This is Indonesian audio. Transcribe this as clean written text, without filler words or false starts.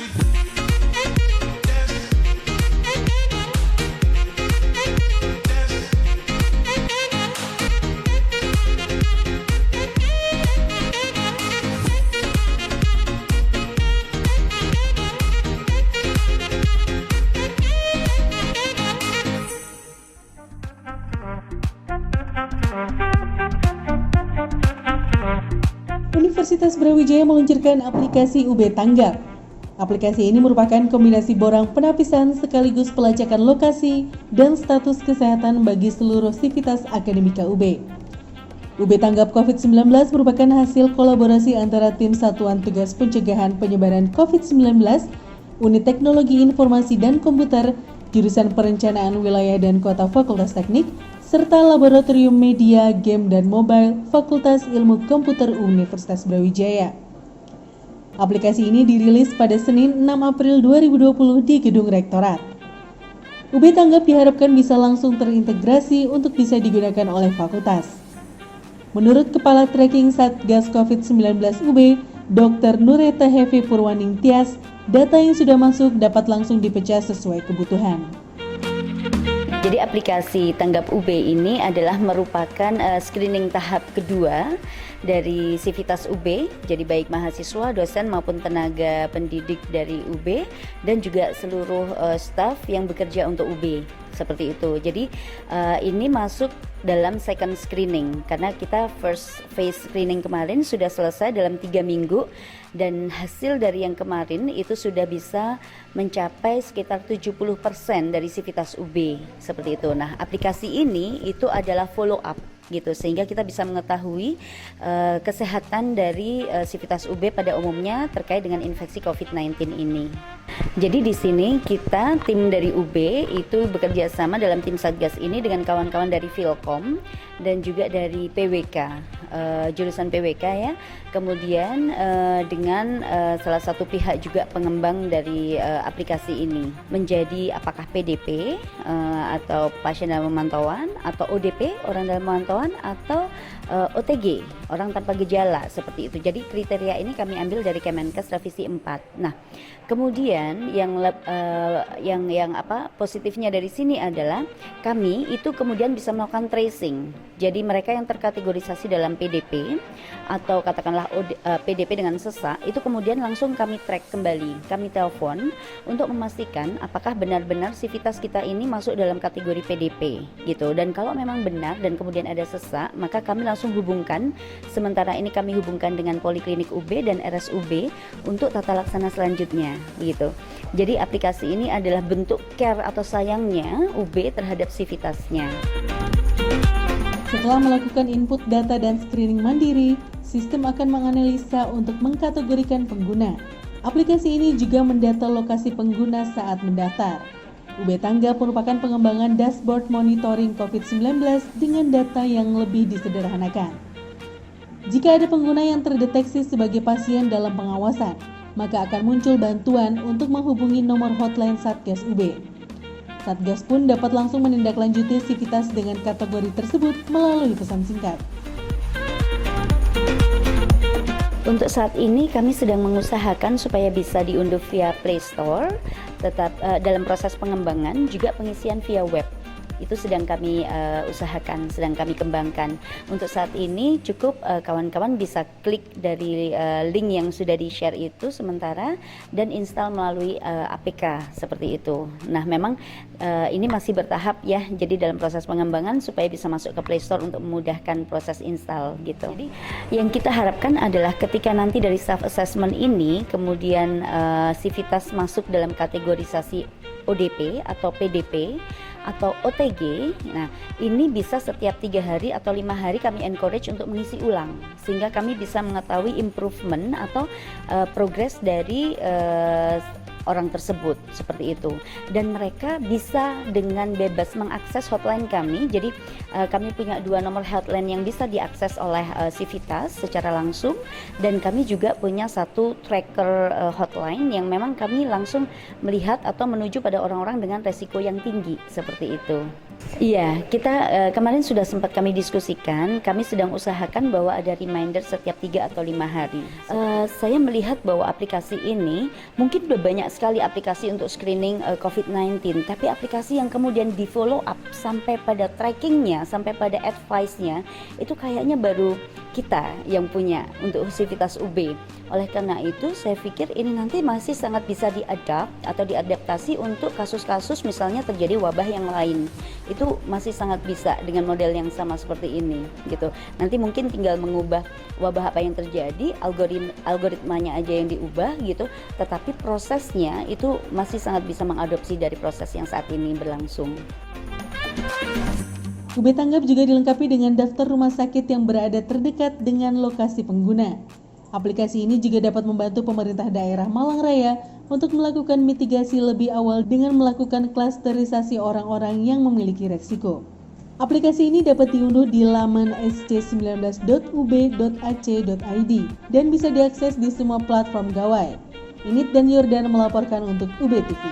Universitas Brawijaya meluncurkan aplikasi UB Tanggap. Aplikasi ini merupakan kombinasi borang penapisan sekaligus pelacakan lokasi dan status kesehatan bagi seluruh sivitas akademika UB. UB Tanggap COVID-19 merupakan hasil kolaborasi antara Tim Satuan Tugas Pencegahan Penyebaran COVID-19, Unit Teknologi Informasi dan Komputer, Jurusan Perencanaan Wilayah dan Kota Fakultas Teknik, serta Laboratorium Media, Game, dan Mobile Fakultas Ilmu Komputer Universitas Brawijaya. Aplikasi ini dirilis pada Senin 6 April 2020 di Gedung Rektorat. UB Tanggap diharapkan bisa langsung terintegrasi untuk bisa digunakan oleh fakultas. Menurut Kepala Tracking Satgas COVID-19 UB, Dr. Nureta Hevi Purwaning Tias, data yang sudah masuk dapat langsung dipecah sesuai kebutuhan. Jadi aplikasi Tanggap UB ini adalah merupakan screening tahap kedua dari Sivitas UB, jadi baik mahasiswa, dosen maupun tenaga pendidik dari UB dan juga seluruh staf yang bekerja untuk UB, seperti itu. Jadi ini masuk dalam second screening karena kita first phase screening kemarin sudah selesai dalam 3 minggu dan hasil dari yang kemarin itu sudah bisa mencapai sekitar 70% dari Sivitas UB, seperti itu. Nah, aplikasi ini itu adalah follow up gitu sehingga kita bisa mengetahui kesehatan dari Sivitas UB pada umumnya terkait dengan infeksi COVID-19 ini. Jadi di sini kita tim dari UB itu bekerja sama dalam tim Satgas ini dengan kawan-kawan dari Filkom dan juga dari PWK, jurusan PWK ya. Kemudian dengan salah satu pihak juga pengembang dari aplikasi ini menjadi apakah PDP atau pasien dalam pemantauan atau ODP orang dalam pemantauan atau OTG orang tanpa gejala seperti itu. Jadi kriteria ini kami ambil dari Kemenkes revisi 4. Nah, kemudian yang positifnya dari sini adalah kami itu kemudian bisa melakukan tracing. Jadi mereka yang terkategorisasi dalam PDP atau katakanlah PDP dengan sesak itu kemudian langsung kami track kembali, kami telepon untuk memastikan apakah benar-benar sivitas kita ini masuk dalam kategori PDP gitu. Dan kalau memang benar dan kemudian ada sesak, maka kami langsung hubungkan. Sementara ini kami hubungkan dengan Poliklinik UB dan RSUB untuk tata laksana selanjutnya gitu. Jadi aplikasi ini adalah bentuk care atau sayangnya UB terhadap sivitasnya. Setelah melakukan input data dan screening mandiri, sistem akan menganalisa untuk mengkategorikan pengguna. Aplikasi ini juga mendata lokasi pengguna saat mendaftar. UB Tanggap merupakan pengembangan dashboard monitoring COVID-19 dengan data yang lebih disederhanakan. Jika ada pengguna yang terdeteksi sebagai pasien dalam pengawasan, maka akan muncul bantuan untuk menghubungi nomor hotline Satgas UB. Satgas pun dapat langsung menindaklanjuti sivitas dengan kategori tersebut melalui pesan singkat. Untuk saat ini kami sedang mengusahakan supaya bisa diunduh via Play Store, tetap dalam proses pengembangan juga pengisian via web. Itu sedang kami usahakan, sedang kami kembangkan. Untuk saat ini cukup kawan-kawan bisa klik dari link yang sudah di-share itu sementara dan install melalui APK seperti itu. Nah, memang ini masih bertahap ya, jadi dalam proses pengembangan supaya bisa masuk ke Play Store untuk memudahkan proses install gitu. Jadi yang kita harapkan adalah ketika nanti dari self assessment ini kemudian sivitas masuk dalam kategorisasi ODP atau PDP atau OTG, nah ini bisa setiap 3 hari atau 5 hari kami encourage untuk mengisi ulang sehingga kami bisa mengetahui improvement atau progress dari orang tersebut seperti itu, dan mereka bisa dengan bebas mengakses hotline kami. Jadi kami punya 2 nomor hotline yang bisa diakses oleh sivitas secara langsung, dan kami juga punya 1 tracker hotline yang memang kami langsung melihat atau menuju pada orang-orang dengan resiko yang tinggi seperti itu. Iya, kita kemarin sudah sempat kami diskusikan, kami sedang usahakan bahwa ada reminder setiap 3 atau 5 hari. Saya melihat bahwa aplikasi ini, mungkin udah banyak sekali aplikasi untuk screening COVID-19, tapi aplikasi yang kemudian di follow up sampai pada trackingnya, sampai pada advice-nya, itu kayaknya baru kita yang punya untuk Sivitas UB. Oleh karena itu, saya pikir ini nanti masih sangat bisa diadapt atau diadaptasi untuk kasus-kasus misalnya terjadi wabah yang lain. Itu masih sangat bisa dengan model yang sama seperti ini gitu. Nanti mungkin tinggal mengubah wabah apa yang terjadi, algoritmanya aja yang diubah gitu, tetapi prosesnya itu masih sangat bisa mengadopsi dari proses yang saat ini berlangsung. UB Tanggap juga dilengkapi dengan daftar rumah sakit yang berada terdekat dengan lokasi pengguna. Aplikasi ini juga dapat membantu pemerintah daerah Malang Raya untuk melakukan mitigasi lebih awal dengan melakukan klasterisasi orang-orang yang memiliki resiko. Aplikasi ini dapat diunduh di laman sc19.ub.ac.id dan bisa diakses di semua platform gawai. Init dan Yordan melaporkan untuk UB TV.